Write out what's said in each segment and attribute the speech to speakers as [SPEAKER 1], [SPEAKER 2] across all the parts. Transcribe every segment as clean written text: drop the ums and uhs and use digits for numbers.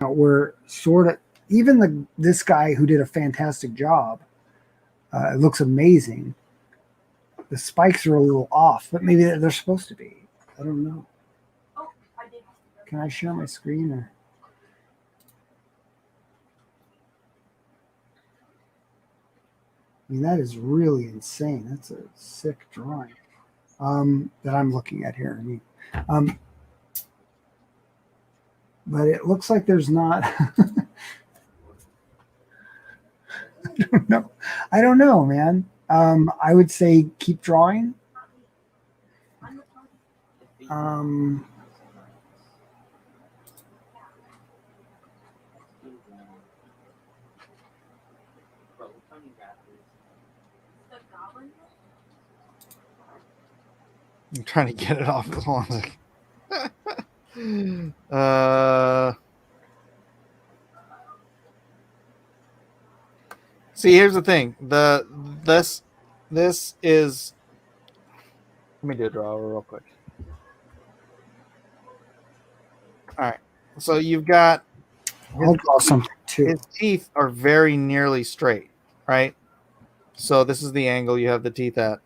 [SPEAKER 1] we're sort of even this guy who did a fantastic job. It looks amazing. The spikes are a little off, but maybe they're supposed to be. I don't know. Can I share my screen or? I mean, that is really insane. That's a sick drawing that I'm looking at here. I mean, but it looks like there's not. I don't know, man. I would say keep drawing.
[SPEAKER 2] I'm trying to get it off. Hold on a second. See, here's the thing. This is. Let me do a draw real quick. All right. So you've got.
[SPEAKER 1] I'll draw something too.
[SPEAKER 2] His teeth are very nearly straight, right? So this is the angle you have the teeth at.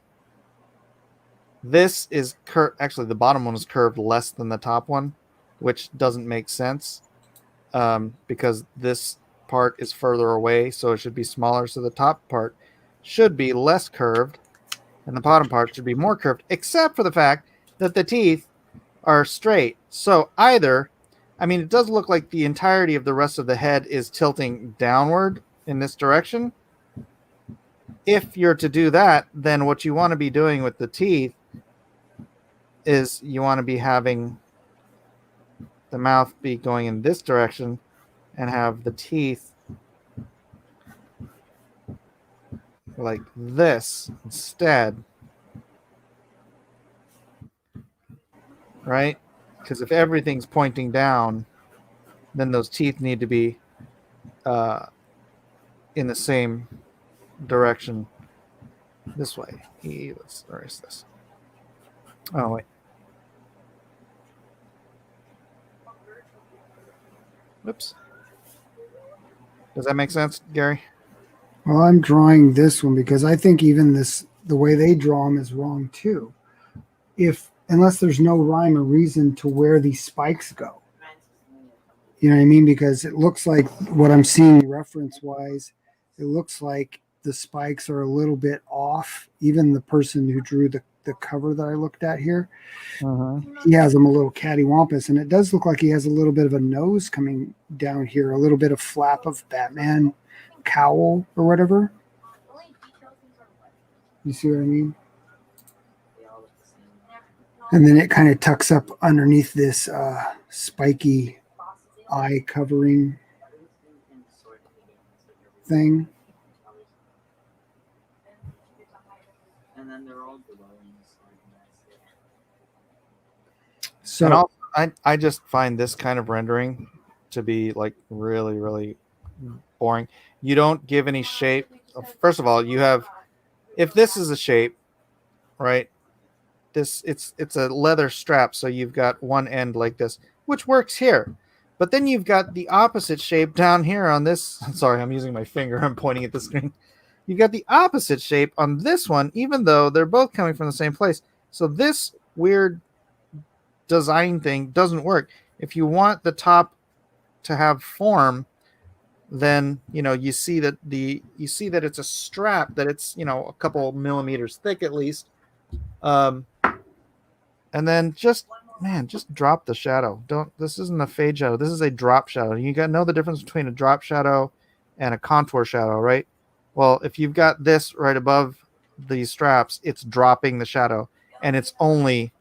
[SPEAKER 2] This is curved. Actually, the bottom one is curved less than the top one, which doesn't make sense because this part is further away, so it should be smaller. So the top part should be less curved, and the bottom part should be more curved, except for the fact that the teeth are straight. So either, I mean, it does look like the entirety of the rest of the head is tilting downward in this direction. If you're to do that, then what you want to be doing with the teeth is you want to be having the mouth be going in this direction and have the teeth like this instead. Right? Because if everything's pointing down, then those teeth need to be in the same direction this way. Let's erase this. Oh, wait. Oops. Does that make sense, Gary?
[SPEAKER 1] Well, I'm drawing this one because I think even the way they draw them is wrong too. Unless there's no rhyme or reason to where these spikes go. You know what I mean? Because it looks like what I'm seeing reference-wise, it looks like the spikes are a little bit off. Even the person who drew the cover that I looked at here, he has them a little cattywampus, and it does look like he has a little bit of a nose coming down here, a little bit of flap of Batman cowl or whatever. You see what I mean? And then it kind of tucks up underneath this spiky eye covering thing.
[SPEAKER 2] So, and also, I just find this kind of rendering to be like really, really boring. You don't give any shape. First of all, you have, if this is a shape, right? It's a leather strap, so you've got one end like this, which works here. But then you've got the opposite shape down here on this. Sorry, I'm using my finger. I'm pointing at the screen. You've got the opposite shape on this one, even though they're both coming from the same place. So this weird design thing doesn't work. If you want the top to have form, then you see that it's a strap, that it's a couple millimeters thick at least, and then just drop the shadow. This isn't a fade shadow, this is a drop shadow. You got to know the difference between a drop shadow and a contour shadow, right? Well, if you've got this right above these straps, it's dropping the shadow, and it's only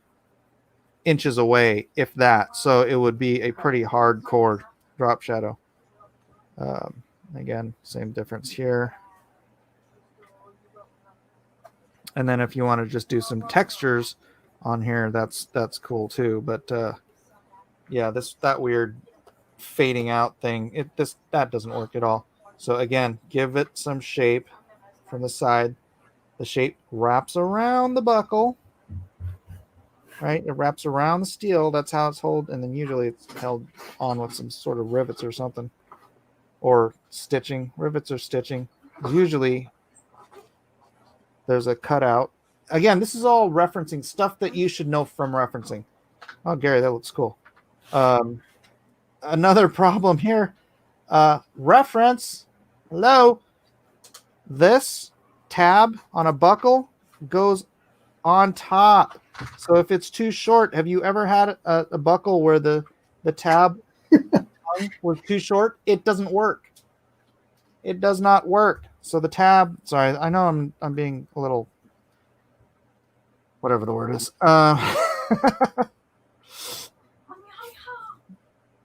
[SPEAKER 2] inches away, if that. So it would be a pretty hardcore drop shadow. Again, same difference here. And then if you want to just do some textures on here, that's cool too. But yeah, that weird fading out thing, that doesn't work at all. So again, give it some shape from the side. The shape wraps around the buckle, right? It wraps around the steel. That's how it's held, and then usually it's held on with some sort of rivets or something, or stitching. Rivets or stitching. Usually, there's a cutout. Again, this is all referencing stuff that you should know from referencing. Oh, Gary, that looks cool. Another problem here. Reference. Hello. This tab on a buckle goes on top. So if it's too short, have you ever had a buckle where the tab was too short? It doesn't work. It does not work. So the tab, sorry, I know I'm being a little, whatever the word is.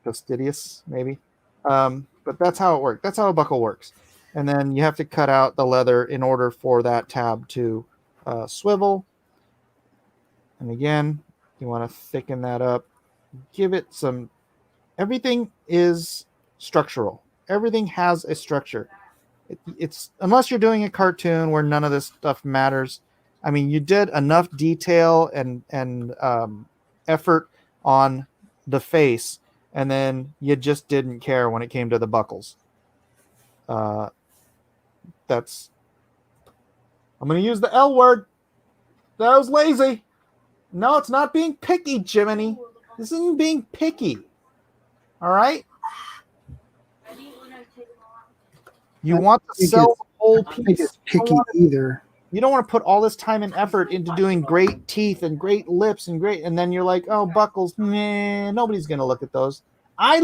[SPEAKER 2] Fastidious, maybe. But that's how it works. That's how a buckle works. And then you have to cut out the leather in order for that tab to swivel. And again, you want to thicken that up. Give it some... Everything is structural. Everything has a structure. It's unless you're doing a cartoon where none of this stuff matters. I mean, you did enough detail and effort on the face, and then you just didn't care when it came to the buckles. That's... I'm going to use the L word. That was lazy. No, it's not being picky, Jiminy. This isn't being picky. All right? You want to sell the whole
[SPEAKER 1] I don't think
[SPEAKER 2] piece.
[SPEAKER 1] it's picky either.
[SPEAKER 2] You don't want to put all this time and effort into doing great teeth and great lips and then you're like, oh, buckles, nah, nobody's going to look at those. I